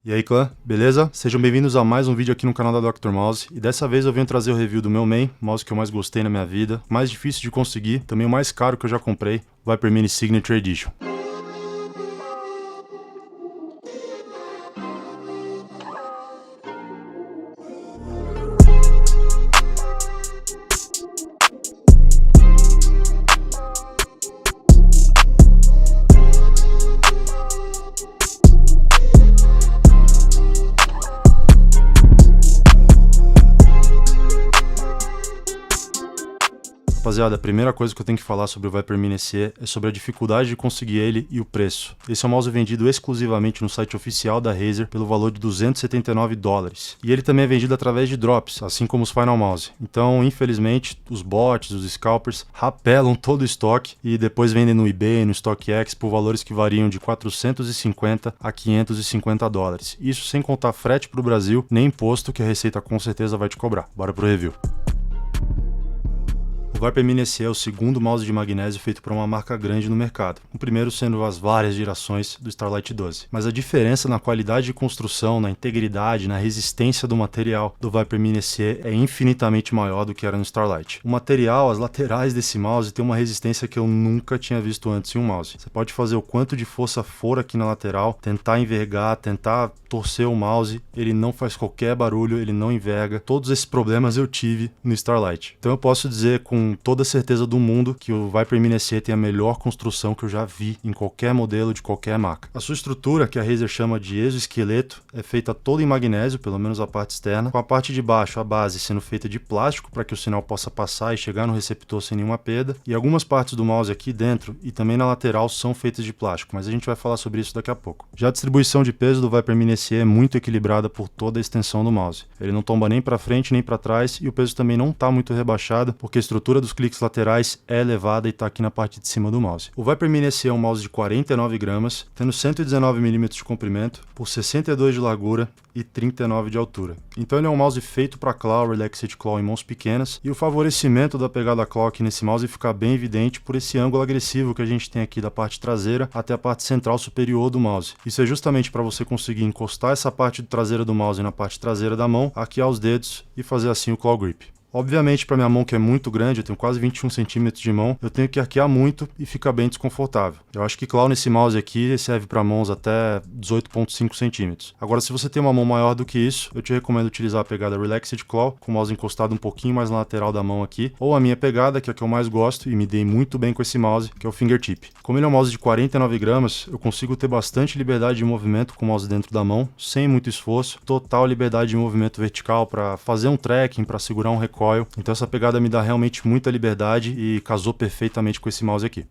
E aí clã, beleza? Sejam bem-vindos a mais um vídeo aqui no canal da Dr. Mouse. E dessa vez eu venho trazer o review do meu main, mouse que eu mais gostei na minha vida, mais difícil de conseguir, também o mais caro que eu já comprei, o Viper Mini Signature Edition. Rapaziada, a primeira coisa que eu tenho que falar sobre o Viper Mini SE é sobre a dificuldade de conseguir ele e o preço. Esse é um mouse vendido exclusivamente no site oficial da Razer pelo valor de $279. E ele também é vendido através de drops, assim como os Final Mouse. Então, infelizmente, os bots, os scalpers rapelam todo o estoque e depois vendem no eBay, no StockX por valores que variam de $450 a $550. Isso sem contar frete para o Brasil, nem imposto que a Receita com certeza vai te cobrar. Bora pro review. O Viper Mini SE é o segundo mouse de magnésio feito por uma marca grande no mercado, o primeiro sendo as várias gerações do Starlight 12. Mas a diferença na qualidade de construção, na integridade, na resistência do material do Viper Mini SE é infinitamente maior do que era no Starlight. O material, as laterais desse mouse tem uma resistência que eu nunca tinha visto antes em um mouse. Você pode fazer o quanto de força for aqui na lateral, tentar envergar, tentar torcer o mouse, ele não faz qualquer barulho, ele não enverga. Todos esses problemas eu tive no Starlight. Então eu posso dizer com toda a certeza do mundo que o Viper Mini SE tem a melhor construção que eu já vi em qualquer modelo de qualquer marca. A sua estrutura, que a Razer chama de exoesqueleto, é feita toda em magnésio, pelo menos a parte externa, com a parte de baixo, a base, sendo feita de plástico para que o sinal possa passar e chegar no receptor sem nenhuma perda, e algumas partes do mouse aqui dentro e também na lateral são feitas de plástico, mas a gente vai falar sobre isso daqui a pouco. Já a distribuição de peso do Viper Mini SE é muito equilibrada por toda a extensão do mouse. Ele não tomba nem para frente nem para trás e o peso também não está muito rebaixado, porque a estrutura dos cliques laterais é elevada e está aqui na parte de cima do mouse. O Viper Mini SE é um mouse de 49 gramas, tendo 119 mm de comprimento, por 62 de largura e 39 de altura. Então ele é um mouse feito para claw, relaxed claw em mãos pequenas, e o favorecimento da pegada claw aqui nesse mouse fica bem evidente por esse ângulo agressivo que a gente tem aqui da parte traseira até a parte central superior do mouse. Isso é justamente para você conseguir encostar essa parte traseira do mouse na parte traseira da mão, arquear os dedos e fazer assim o claw grip. Obviamente, para minha mão que é muito grande, eu tenho quase 21 centímetros de mão, eu tenho que arquear muito e fica bem desconfortável. Eu acho que claw nesse mouse aqui serve para mãos até 18,5 centímetros. Agora, se você tem uma mão maior do que isso, eu te recomendo utilizar a pegada Relaxed Claw, com o mouse encostado um pouquinho mais na lateral da mão aqui, ou a minha pegada, que é a que eu mais gosto e me dei muito bem com esse mouse, que é o Fingertip. Como ele é um mouse de 49 gramas, eu consigo ter bastante liberdade de movimento com o mouse dentro da mão, sem muito esforço, total liberdade de movimento vertical para fazer um tracking, para segurar um recoil. Então essa pegada me dá realmente muita liberdade e casou perfeitamente com esse mouse aqui.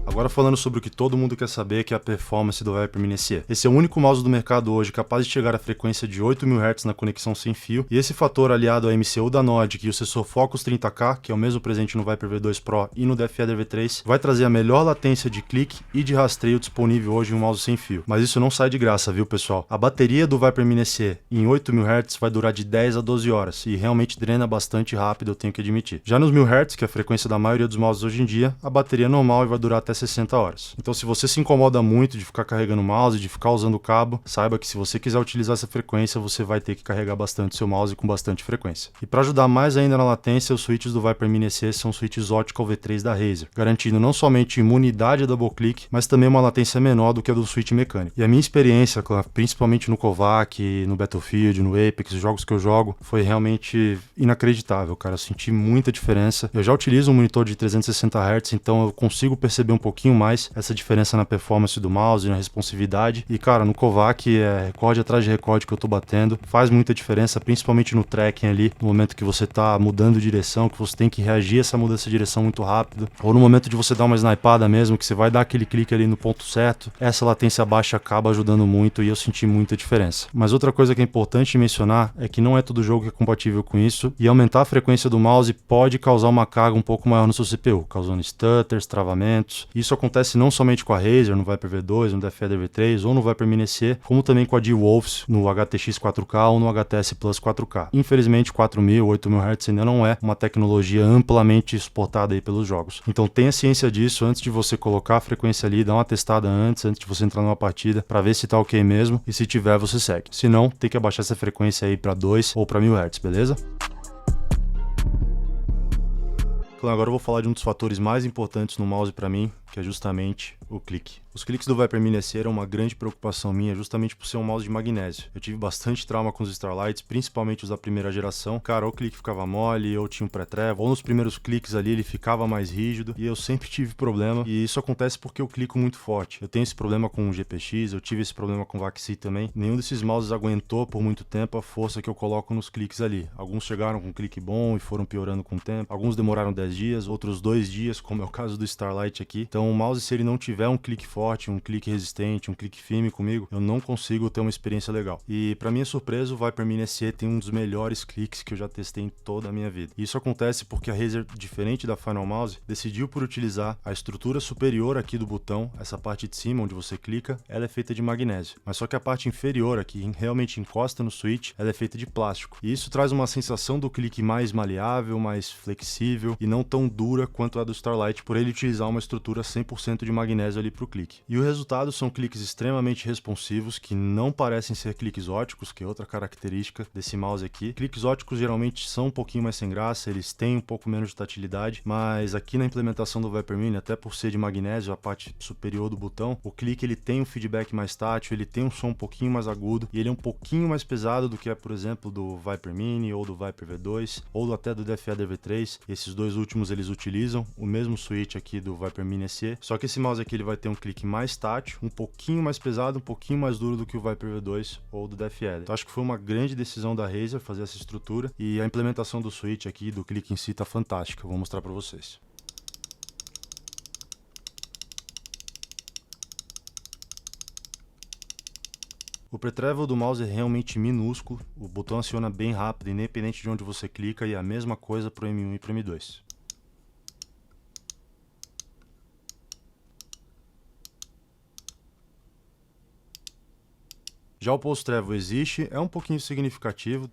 Agora falando sobre o que todo mundo quer saber, que é a performance do Viper Mini SE. Esse é o único mouse do mercado hoje capaz de chegar à frequência de 8.000 Hz na conexão sem fio, e esse fator aliado ao MCU da Nordic e o sensor Focus 30K, que é o mesmo presente no Viper V2 Pro e no DFeder V3, vai trazer a melhor latência de clique e de rastreio disponível hoje em um mouse sem fio. Mas isso não sai de graça, viu pessoal? A bateria do Viper Mini SE em 8.000 Hz vai durar de 10 a 12 horas, e realmente drena bastante rápido, eu tenho que admitir. Já nos 1.000 Hz, que é a frequência da maioria dos mouses hoje em dia, a bateria é normal e vai durar até 60 horas. Então se você se incomoda muito de ficar carregando o mouse, de ficar usando o cabo, saiba que se você quiser utilizar essa frequência, você vai ter que carregar bastante seu mouse com bastante frequência. E para ajudar mais ainda na latência, os switches do Viper Mini SE são switches Optical V3 da Razer, garantindo não somente imunidade a double click, mas também uma latência menor do que a do switch mecânico. E a minha experiência, principalmente no Kovac, no Battlefield, no Apex, os jogos que eu jogo, foi realmente inacreditável, cara. Eu senti muita diferença. Eu já utilizo um monitor de 360 Hz, então eu consigo perceber um pouquinho mais essa diferença na performance do mouse, na responsividade. E cara, no Kovac é recorde atrás de recorde que eu tô batendo, faz muita diferença, principalmente no tracking ali, no momento que você tá mudando de direção, que você tem que reagir a essa mudança de direção muito rápido, ou no momento de você dar uma snipada mesmo, que você vai dar aquele clique ali no ponto certo, essa latência baixa acaba ajudando muito e eu senti muita diferença. Mas outra coisa que é importante mencionar é que não é todo jogo que é compatível com isso, e aumentar a frequência do mouse pode causar uma carga um pouco maior no seu CPU, causando stutters, travamentos, e Isso acontece não somente com a Razer, no Viper V2, no DFE V3 ou no Viper Mini SE, como também com a D-Wolves no HTX 4K ou no HTS Plus 4K. Infelizmente, 4000, 8000 Hz ainda não é uma tecnologia amplamente suportada aí pelos jogos. Então tenha ciência disso antes de você colocar a frequência ali, dá uma testada antes de você entrar numa partida para ver se tá ok mesmo, e se tiver você segue. Se não, tem que abaixar essa frequência aí para 2 ou para 1000 Hz, beleza? Então agora eu vou falar de um dos fatores mais importantes no mouse para mim, que é justamente o clique. Os cliques do Viper Mini SE eram uma grande preocupação minha, justamente por ser um mouse de magnésio. Eu tive bastante trauma com os Starlights, principalmente os da primeira geração. Cara, ou o clique ficava mole, ou tinha um pré-trevo, ou nos primeiros cliques ali ele ficava mais rígido, e eu sempre tive problema, e isso acontece porque eu clico muito forte. Eu tenho esse problema com o GPX, eu tive esse problema com o VAXI também. Nenhum desses mouses aguentou por muito tempo a força que eu coloco nos cliques ali. Alguns chegaram com um clique bom e foram piorando com o tempo, alguns demoraram 10 dias, outros 2 dias, como é o caso do Starlight aqui. Então o mouse, se ele não tiver um clique forte, um clique resistente, um clique firme comigo, eu não consigo ter uma experiência legal. E para minha surpresa, o Viper Mini SE tem um dos melhores cliques que eu já testei em toda a minha vida. E isso acontece porque a Razer, diferente da Final Mouse, decidiu por utilizar a estrutura superior aqui do botão, essa parte de cima onde você clica, ela é feita de magnésio. Mas só que a parte inferior aqui, realmente encosta no switch, ela é feita de plástico. E isso traz uma sensação do clique mais maleável, mais flexível e não tão dura quanto a do Starlight, por ele utilizar uma estrutura 100% de magnésio ali para o clique. E o resultado são cliques extremamente responsivos, que não parecem ser cliques óticos, que é outra característica desse mouse aqui. Cliques óticos geralmente são um pouquinho mais sem graça, eles têm um pouco menos de tatilidade, mas aqui na implementação do Viper Mini, até por ser de magnésio, a parte superior do botão, o clique ele tem um feedback mais tátil, ele tem um som um pouquinho mais agudo, e ele é um pouquinho mais pesado do que é, por exemplo, do Viper Mini, ou do Viper V2, ou até do DFE V3. Esses dois últimos eles utilizam o mesmo switch aqui do Viper Mini SE, só que esse mouse aqui ele vai ter um clique mais tátil, um pouquinho mais pesado, um pouquinho mais duro do que o Viper V2 ou do DFE. Então acho que foi uma grande decisão da Razer fazer essa estrutura, e a implementação do switch aqui, do clique em si, tá fantástica. Eu vou mostrar para vocês. O pré-travel do mouse é realmente minúsculo, o botão aciona bem rápido, independente de onde você clica, e é a mesma coisa para o M1 e para o M2. Já o post-travel existe, é um pouquinho significativo.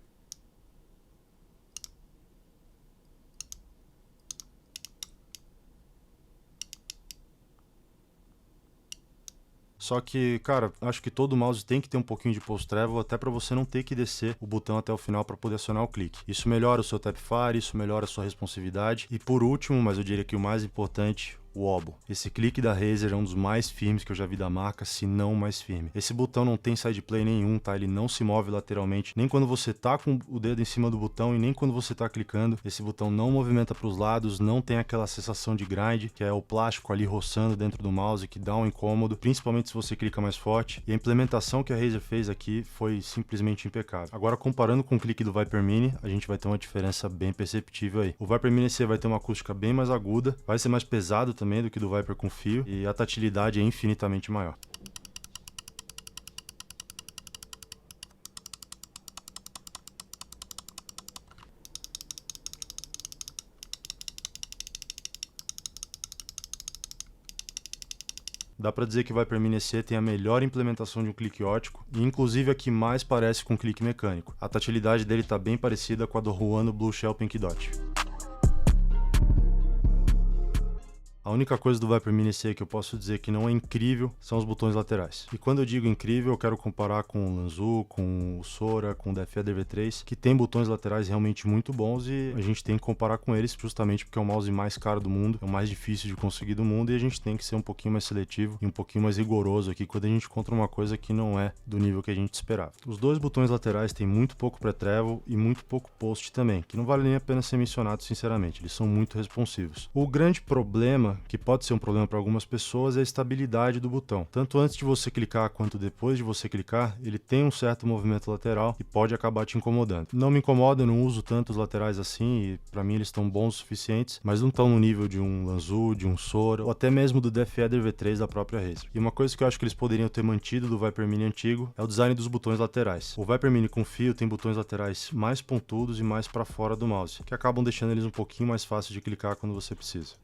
Só que, cara, acho que todo mouse tem que ter um pouquinho de post-travel, até para você não ter que descer o botão até o final para poder acionar o clique. Isso melhora o seu tap-fire, isso melhora a sua responsividade. E por último, mas eu diria que o mais importante, o wobble. Esse clique da Razer é um dos mais firmes que eu já vi da marca, se não o mais firme. Esse botão não tem side play nenhum, tá? Ele não se move lateralmente, nem quando você tá com o dedo em cima do botão e nem quando você tá clicando. Esse botão não movimenta para os lados, não tem aquela sensação de grind, que é o plástico ali roçando dentro do mouse, que dá um incômodo, principalmente se você clica mais forte. E a implementação que a Razer fez aqui foi simplesmente impecável. Agora, comparando com o clique do Viper Mini, a gente vai ter uma diferença bem perceptível aí. O Viper Mini SE vai ter uma acústica bem mais aguda, vai ser mais pesado também do que do Viper com fio, e a tatilidade é infinitamente maior. Dá para dizer que o Viper Mini SE tem a melhor implementação de um clique óptico, e inclusive a que mais parece com um clique mecânico. A tatilidade dele está bem parecida com a do Ruano Blue Shell Pink Dot. A única coisa do Viper Mini SE que eu posso dizer que não é incrível são os botões laterais. E quando eu digo incrível, eu quero comparar com o Lanzu, com o Sora, com o DFE V3, que tem botões laterais realmente muito bons, e a gente tem que comparar com eles justamente porque é o mouse mais caro do mundo, é o mais difícil de conseguir do mundo, e a gente tem que ser um pouquinho mais seletivo e um pouquinho mais rigoroso aqui quando a gente encontra uma coisa que não é do nível que a gente esperava. Os dois botões laterais têm muito pouco pré-travel e muito pouco post também, que não vale nem a pena ser mencionado sinceramente, eles são muito responsivos. O grande problema, que pode ser um problema para algumas pessoas, é a estabilidade do botão. Tanto antes de você clicar quanto depois de você clicar, ele tem um certo movimento lateral e pode acabar te incomodando. Não me incomoda, eu não uso tanto os laterais assim, e para mim eles estão bons o suficientes, mas não estão no nível de um Lanzu, de um Sora, ou até mesmo do DFE V3 da própria Razer. E uma coisa que eu acho que eles poderiam ter mantido do Viper Mini antigo é o design dos botões laterais. O Viper Mini com fio tem botões laterais mais pontudos e mais para fora do mouse, que acabam deixando eles um pouquinho mais fáceis de clicar quando você precisa.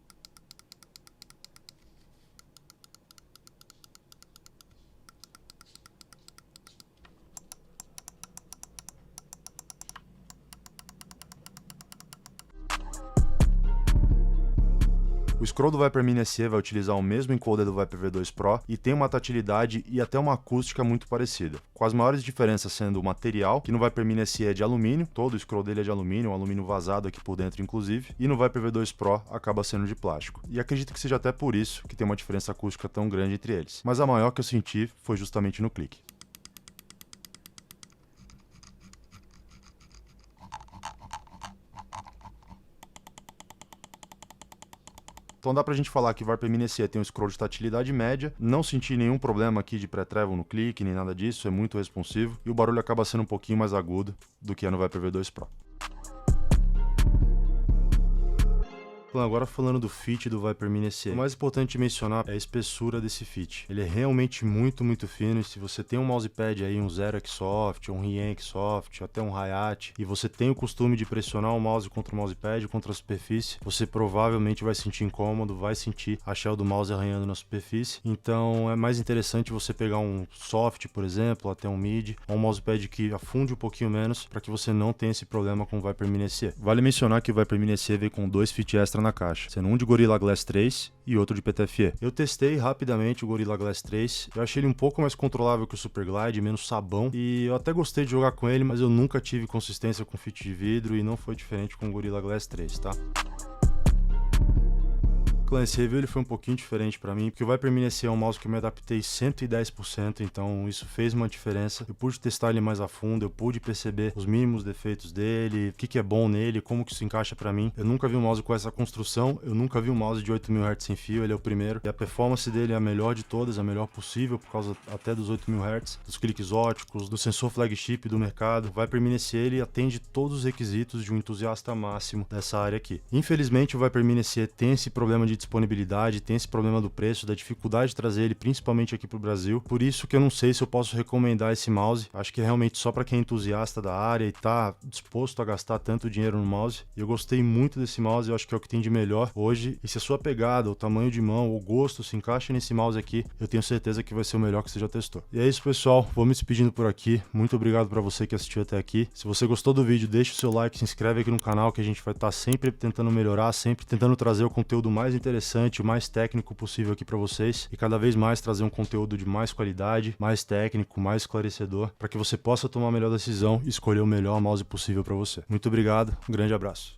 O scroll do Viper Mini SE vai utilizar o mesmo encoder do Viper V2 Pro e tem uma tatilidade e até uma acústica muito parecida, com as maiores diferenças sendo o material, que no Viper Mini SE é de alumínio, todo o scroll dele é de alumínio, um alumínio vazado aqui por dentro inclusive, e no Viper V2 Pro acaba sendo de plástico. E acredito que seja até por isso que tem uma diferença acústica tão grande entre eles. Mas a maior que eu senti foi justamente no clique. Então dá pra gente falar que o Viper Mini SE tem um scroll de tatilidade média, não senti nenhum problema aqui de pré-travel no clique, nem nada disso, é muito responsivo, e o barulho acaba sendo um pouquinho mais agudo do que é no Viper V2 Pro. Agora falando do fit do Viper Mini SE, o mais importante de mencionar é a espessura desse fit. Ele é realmente muito fino, e se você tem um mousepad aí, um Zero Xsoft, um Rien Xsoft, até um Hayate, e você tem o costume de pressionar o mouse contra o mousepad, contra a superfície, você provavelmente vai sentir incômodo, vai sentir a shell do mouse arranhando na superfície. Então é mais interessante você pegar um soft, por exemplo, até um mid, ou um mousepad que afunde um pouquinho menos, para que você não tenha esse problema com o Viper Mini SE. Vale mencionar que o Viper Mini SE veio com 2 fit extra na caixa, sendo um de Gorilla Glass 3 e outro de PTFE. Eu testei rapidamente o Gorilla Glass 3, eu achei ele um pouco mais controlável que o Super Glide, menos sabão, e eu até gostei de jogar com ele, mas eu nunca tive consistência com fit de vidro e não foi diferente com o Gorilla Glass 3, tá? Esse review ele foi um pouquinho diferente para mim, porque o Viper Mini SE é um mouse que eu me adaptei 110%, então isso fez uma diferença. Eu pude testar ele mais a fundo, eu pude perceber os mínimos defeitos dele, o que é bom nele, como que isso encaixa para mim. Eu nunca vi um mouse com essa construção, eu nunca vi um mouse de 8000 Hz sem fio, ele é o primeiro. E a performance dele é a melhor de todas, a melhor possível, por causa até dos 8000 Hz, dos cliques óticos, do sensor flagship do mercado. O Viper Mini SE ele atende todos os requisitos de um entusiasta máximo dessa área aqui. Infelizmente o Viper Mini SE tem esse problema de disponibilidade, tem esse problema do preço, da dificuldade de trazer ele principalmente aqui pro Brasil. Por isso que eu não sei se eu posso recomendar esse mouse. Acho que é realmente só para quem é entusiasta da área e tá disposto a gastar tanto dinheiro no mouse. E eu gostei muito desse mouse, eu acho que é o que tem de melhor hoje. E se a sua pegada, o tamanho de mão, o gosto se encaixa nesse mouse aqui, eu tenho certeza que vai ser o melhor que você já testou. E é isso, pessoal. Vou me despedindo por aqui. Muito obrigado para você que assistiu até aqui. Se você gostou do vídeo, deixa o seu like, se inscreve aqui no canal, que a gente vai estar sempre tentando melhorar, sempre tentando trazer o conteúdo mais interessante, o mais técnico possível aqui para vocês, e cada vez mais trazer um conteúdo de mais qualidade, mais técnico, mais esclarecedor, para que você possa tomar a melhor decisão e escolher o melhor mouse possível para você. Muito obrigado, um grande abraço.